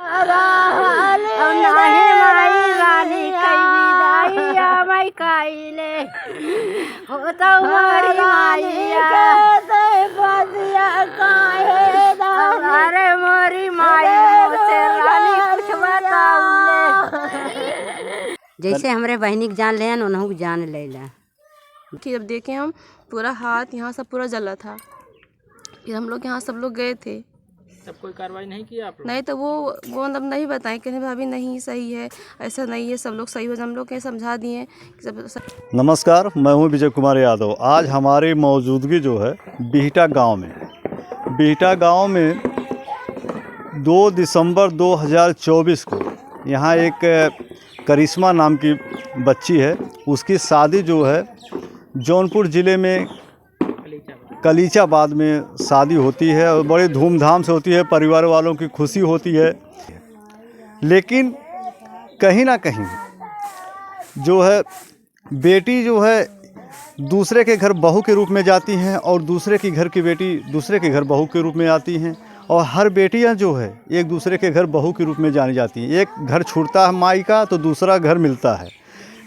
नहीं माई रानी कई विदाइया माई काइले हो तो मोरी माईया अरे मोरी माई से रानी कुछ बताऊ। जैसे हमरे बहनी के जान ले उन्हों के जान ले ला कि जब देखे हम पूरा हाथ यहाँ सब पूरा जला था। फिर हम लोग यहाँ सब लोग गए थे, तब कोई कार्रवाई नहीं किया आप लोग? नहीं तो वो मतलब नहीं बताएं कि भाभी नहीं सही है, ऐसा नहीं है, सब लोग सही हो। हम लोग के समझा दिए सब। नमस्कार, मैं हूं विजय कुमार यादव। आज हमारी मौजूदगी जो है बिहटा गांव में 2 दिसंबर 2024 को यहाँ एक करिश्मा नाम की बच्ची है, उसकी शादी जो है जौनपुर ज़िले में कलीचाबाद में शादी होती है और बड़े धूमधाम से होती है, परिवार वालों की खुशी होती है। लेकिन कहीं ना कहीं जो है बेटी जो है दूसरे के घर बहू के रूप में जाती हैं और दूसरे के घर की बेटी दूसरे के घर बहू के रूप में आती हैं, और हर बेटियां जो है एक दूसरे के घर बहू के रूप में जानी जाती हैं। एक घर छूटता है माई का तो दूसरा घर मिलता है।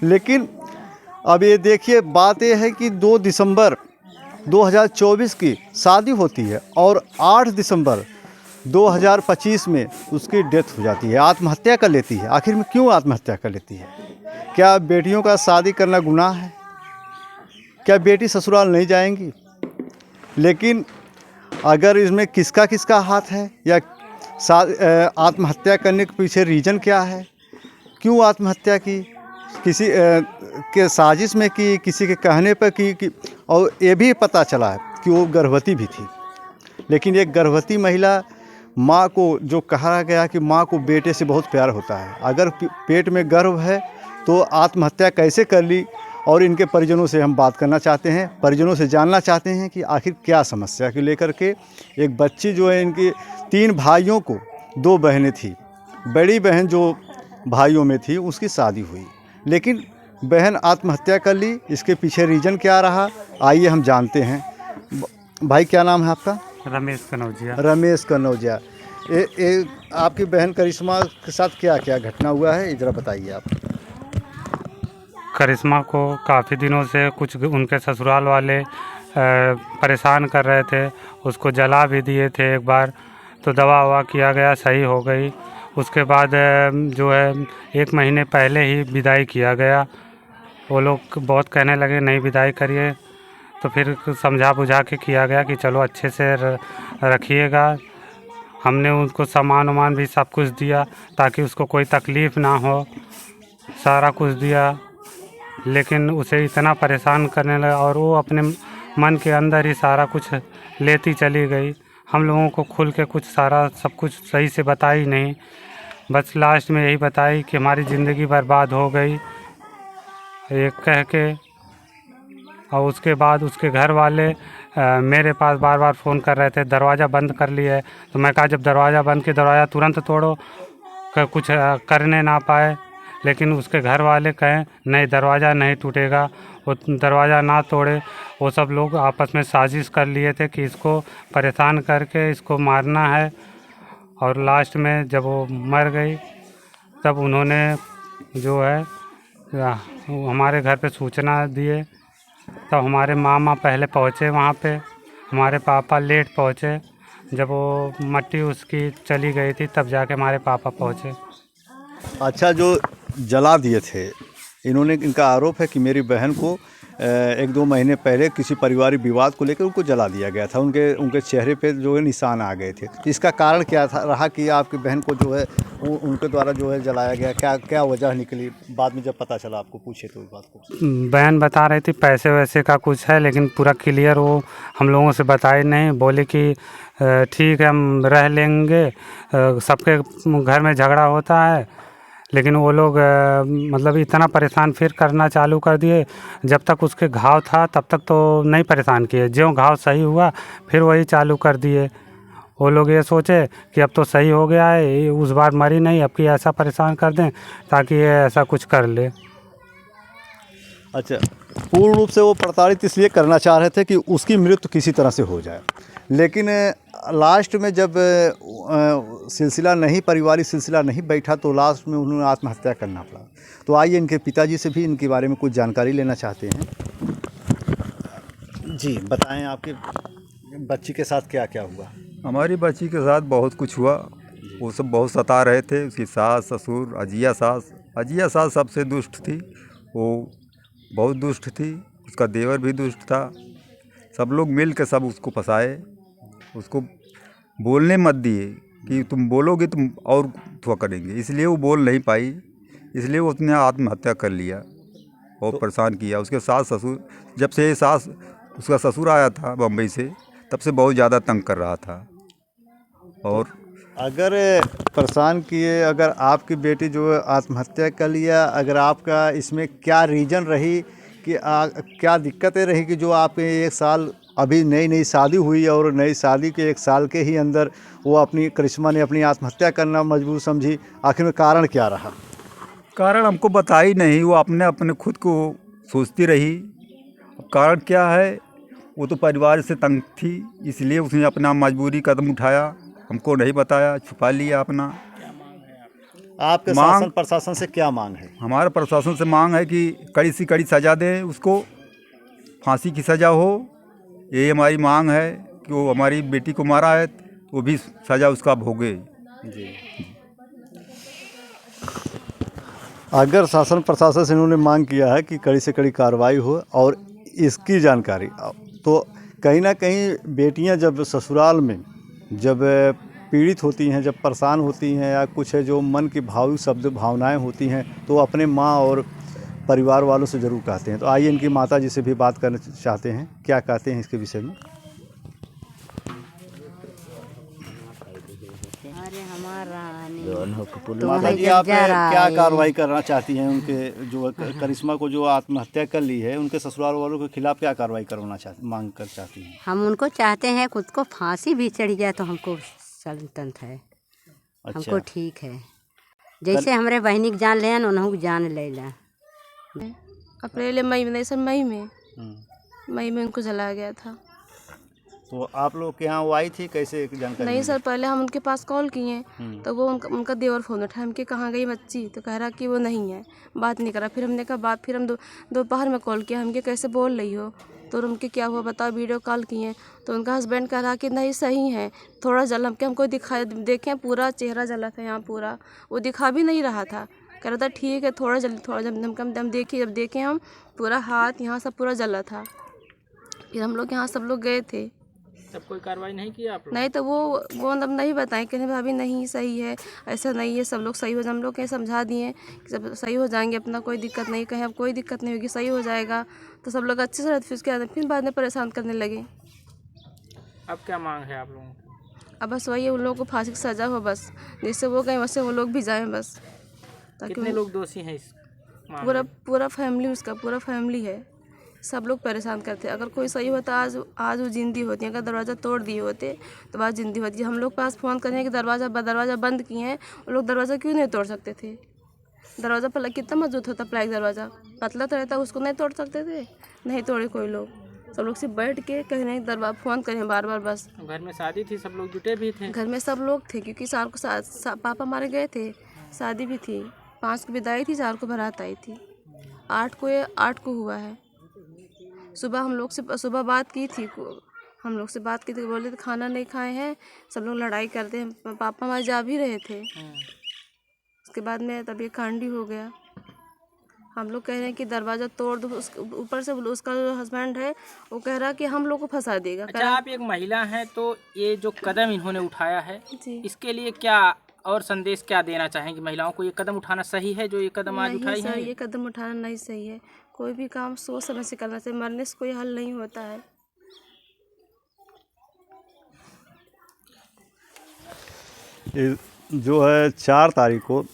लेकिन अब ये देखिए, बात ये है कि 2 दिसंबर 2024 की शादी होती है और 8 दिसंबर 2025 में उसकी डेथ हो जाती है, आत्महत्या कर लेती है। आखिर में क्यों आत्महत्या कर लेती है? क्या बेटियों का शादी करना गुनाह है? क्या बेटी ससुराल नहीं जाएंगी? लेकिन अगर इसमें किसका किसका हाथ है या आत्महत्या करने के पीछे रीज़न क्या है, क्यों आत्महत्या की, किसी के साजिश में की, किसी के कहने पर की, और ये भी पता चला है कि वो गर्भवती भी थी। लेकिन एक गर्भवती महिला माँ को जो कहा गया कि माँ को बेटे से बहुत प्यार होता है, अगर पेट में गर्भ है तो आत्महत्या कैसे कर ली? और इनके परिजनों से हम बात करना चाहते हैं, परिजनों से जानना चाहते हैं कि आखिर क्या समस्या को लेकर के एक बच्ची जो है, इनकी 3 भाइयों को 2 बहनें थी। बड़ी बहन जो भाइयों में थी उसकी शादी हुई, लेकिन बहन आत्महत्या कर ली। इसके पीछे रीज़न क्या रहा, आइए हम जानते हैं। भाई क्या नाम है आपका? रमेश कनौजिया। रमेश कनौजिया। आपकी बहन करिश्मा के साथ क्या क्या घटना हुआ है, इधर बताइए आप। करिश्मा को काफ़ी दिनों से कुछ उनके ससुराल वाले परेशान कर रहे थे, उसको जला भी दिए थे एक बार, तो दवा ववा किया गया, सही हो गई। उसके बाद जो है 1 महीने पहले ही विदाई किया गया। वो लोग बहुत कहने लगे नहीं विदाई करिए, तो फिर समझा बुझा के किया गया कि चलो अच्छे से रखिएगा। हमने उनको सामान वामान भी सब कुछ दिया ताकि उसको कोई तकलीफ़ ना हो, सारा कुछ दिया। लेकिन उसे इतना परेशान करने लगा और वो अपने मन के अंदर ही सारा कुछ लेती चली गई। हम लोगों को खुल के कुछ सारा सब कुछ सही से बताई नहीं, बस लास्ट में यही बताई कि हमारी ज़िंदगी बर्बाद हो गई ये कह के। और उसके बाद उसके घर वाले मेरे पास बार बार फ़ोन कर रहे थे, दरवाज़ा बंद कर लिया है। तो मैं कहा जब दरवाज़ा बंद किया, दरवाज़ा तुरंत तोड़ो, कुछ करने ना पाए। लेकिन उसके घर वाले कहें नहीं दरवाज़ा नहीं टूटेगा, वो दरवाज़ा ना तोड़े। वो सब लोग आपस में साजिश कर लिए थे कि इसको परेशान करके इसको मारना है। और लास्ट में जब वो मर गई तब उन्होंने जो है हमारे घर पे सूचना दिए। तब हमारे मामा पहले पहुँचे वहाँ पे, हमारे पापा लेट पहुँचे। जब वो मट्टी उसकी चली गई थी तब जाके हमारे पापा पहुँचे। अच्छा, जो जला दिए थे इन्होंने, इनका आरोप है कि मेरी बहन को 1-2 महीने पहले किसी पारिवारिक विवाद को लेकर उनको जला दिया गया था। उनके चेहरे पे जो है निशान आ गए थे। इसका कारण क्या था रहा कि आपकी बहन को जो है उनके द्वारा जो है जलाया गया? क्या वजह निकली बाद में जब पता चला आपको पूछे तो इस बात को? बहन बता रही थी पैसे वैसे का कुछ है, लेकिन पूरा क्लियर वो हम लोगों से बताए नहीं। बोले कि ठीक है हम रह लेंगे, सबके घर में झगड़ा होता है। लेकिन वो लोग मतलब इतना परेशान फिर करना चालू कर दिए। जब तक उसके घाव था तब तक तो नहीं परेशान किए, ज्यों घाव सही हुआ फिर वही चालू कर दिए। वो लोग ये सोचे कि अब तो सही हो गया है, उस बार मरी नहीं, अब की ऐसा परेशान कर दें ताकि ये ऐसा कुछ कर ले। अच्छा, पूर्ण रूप से वो प्रताड़ित इसलिए करना चाह रहे थे कि उसकी मृत्यु किसी तरह से हो जाए। लेकिन लास्ट में जब सिलसिला नहीं, पारिवारिक सिलसिला नहीं बैठा तो लास्ट में उन्होंने आत्महत्या करना पड़ा। तो आइए इनके पिताजी से भी इनके बारे में कुछ जानकारी लेना चाहते हैं। जी बताएं, आपके बच्ची के साथ क्या क्या हुआ? हमारी बच्ची के साथ बहुत कुछ हुआ। वो सब बहुत सता रहे थे। उसकी सास ससुर, अजिया सास सबसे दुष्ट थी। वो बहुत दुष्ट थी। उसका देवर भी दुष्ट था। सब लोग मिल के सब उसको फंसाए, उसको बोलने मत दिए कि तुम बोलोगे तुम और थोड़ा करेंगे, इसलिए वो बोल नहीं पाई। इसलिए वो उसने आत्महत्या कर लिया। बहुत परेशान किया उसके सास ससुर। जब से ये सास उसका ससुर आया था बम्बई से, तब से बहुत ज़्यादा तंग कर रहा था। और अगर परेशान किए, अगर आपकी बेटी जो आत्महत्या कर लिया, अगर आपका इसमें क्या रीज़न रही कि क्या दिक्कतें रही कि जो आपके 1 साल अभी नई शादी हुई और नई शादी के 1 साल के ही अंदर वो अपनी करिश्मा ने अपनी आत्महत्या करना मजबूर समझी? आखिर में कारण क्या रहा? कारण हमको बताई नहीं। वो अपने खुद को सोचती रही। अब कारण क्या है, वो तो परिवार से तंग थी, इसलिए उसने अपना मजबूरी कदम उठाया। हमको नहीं बताया, छुपा लिया अपना। आपके शासन प्रशासन से क्या मांग है? हमारे प्रशासन से मांग है कि कड़ी से कड़ी सज़ा दें उसको, फांसी की सज़ा हो। ये हमारी मांग है कि वो हमारी बेटी को मारा है, वो भी सज़ा उसका भोगे। जी। अगर शासन प्रशासन से इन्होंने मांग किया है कि कड़ी से कड़ी कार्रवाई हो और इसकी जानकारी, तो कहीं ना कहीं बेटियां जब ससुराल में जब पीड़ित होती हैं, जब परेशान होती हैं या कुछ है जो मन की भावुक शब्द भावनाएं होती हैं, तो अपने माँ और परिवार वालों से ज़रूर कहते हैं। तो आइए इनकी माता जी से भी बात करना चाहते हैं, क्या कहते हैं इसके विषय में। अरे हमारा माता जी, आप क्या कार्रवाई करना चाहती हैं? उनके जो करिश्मा को जो आत्महत्या कर ली है, उनके ससुराल वालों के खिलाफ क्या कार्रवाई करवाना मांग कर चाहती हैं? हम उनको चाहते हैं, खुद को फांसी भी चढ़ गया तो हमको संतंत है। अच्छा। हमको ठीक है, जैसे हमारे बहनी की जान ले उन्होंने जान ले ला। अप्रैल मई में, सर मई में उनको जलाया गया था। तो आप लोग के यहाँ वो आई थी, कैसे जानकारी? नहीं सर, पहले हम उनके पास कॉल किए, तो वो उनका देवर फ़ोन उठाया। हम कि कहाँ गई बच्ची, तो कह रहा कि वो नहीं है, बात नहीं करा। फिर हमने कहा बात, फिर हम दोपहर में कॉल किया। हम कि कैसे बोल रही हो, तो उनके क्या हुआ बताओ। वीडियो कॉल किए तो उनका हस्बैंड कह रहा कि नहीं सही है, थोड़ा जल। हमको दिखाया, देखें पूरा चेहरा जला था यहाँ पूरा, वो दिखा भी नहीं रहा था। कह रहा था ठीक है थोड़ा जल, थोड़ा जब हम देखिए, जब देखें हम पूरा हाथ यहाँ सब पूरा जला था। फिर हम लोग यहाँ सब लोग गए थे, तब कोई कार्रवाई नहीं की आप लोग? नहीं तो वो मतलब नहीं बताएं, कहने भाभी नहीं सही है, ऐसा नहीं है, सब लोग सही हो जाए। हम लोग कहीं समझा दिए कि सब सही हो जाएंगे, अपना कोई दिक्कत नहीं, कहीं अब कोई दिक्कत नहीं होगी, सही हो जाएगा। तो सब लोग अच्छे से रहते, फिर बाद में परेशान करने लगे। अब क्या मांग है आप लोगों की? अब बस वही है, उन लोगों को फांसी की सज़ा हो बस, जैसे वो गए वैसे वो लोग भी जाएँ बस। ताकि कितने लोग दोषी हैं इस मामले में? पूरा फैमिली, उसका पूरा फैमिली है। सब लोग परेशान करते। अगर कोई सही होता आज वो जिंदी होती। अगर दरवाज़ा तोड़ दिए होते तो आज जिंदी होती। हम लोग पास फ़ोन करने कि दरवाज़ा बंद किए हैं, वो लोग दरवाज़ा क्यों नहीं तोड़ सकते थे? दरवाज़ा पर कितना मजबूत होता, प्लाई दरवाज़ा पतला तो रहता, उसको नहीं तोड़ सकते थे। नहीं तोड़े कोई लोग। सब लोग सिर्फ बैठ के कहीं नहीं दरवाज़ा फ़ोन करें बार बस। घर में शादी थी, सब लोग जुटे भी थे? घर में सब लोग थे, क्योंकि साल को पापा मारे गए थे, शादी भी थी, 5 को विदाई थी, 4 को बारात आई थी, 8 को हुआ है। सुबह हम लोग से बात की थी, बोले थे खाना नहीं खाए हैं, सब लोग लड़ाई करते हैं। पापा हमारे जा भी रहे थे। उसके बाद में तब ये कांडी हो गया। हम लोग कह रहे हैं कि दरवाज़ा तोड़ दो। ऊपर से उसका जो हस्बैंड है वो कह रहा है कि हम लोग को फंसा देगा। अच्छा, आप एक महिला हैं, तो ये जो कदम इन्होंने उठाया है, इसके लिए क्या और संदेश क्या देना चाहेंगे? महिलाओं को ये कदम उठाना सही है जो ये कदम आज उठाई है? ये कदम उठाना नहीं सही है। कोई भी काम सोच समझ से करना चाहिए, मरने से कोई हल नहीं होता है। जो है 4 तारीख को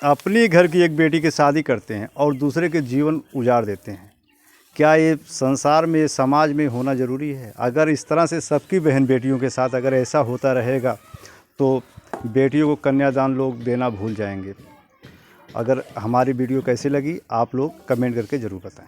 अपनी घर की एक बेटी की शादी करते हैं और दूसरे के जीवन उजाड़ देते हैं। क्या ये संसार में, समाज में होना ज़रूरी है? अगर इस तरह से सबकी बहन बेटियों के साथ अगर ऐसा होता रहेगा तो बेटियों को कन्यादान लोग देना भूल जाएंगे। अगर हमारी वीडियो कैसी लगी आप लोग कमेंट करके ज़रूर बताएं।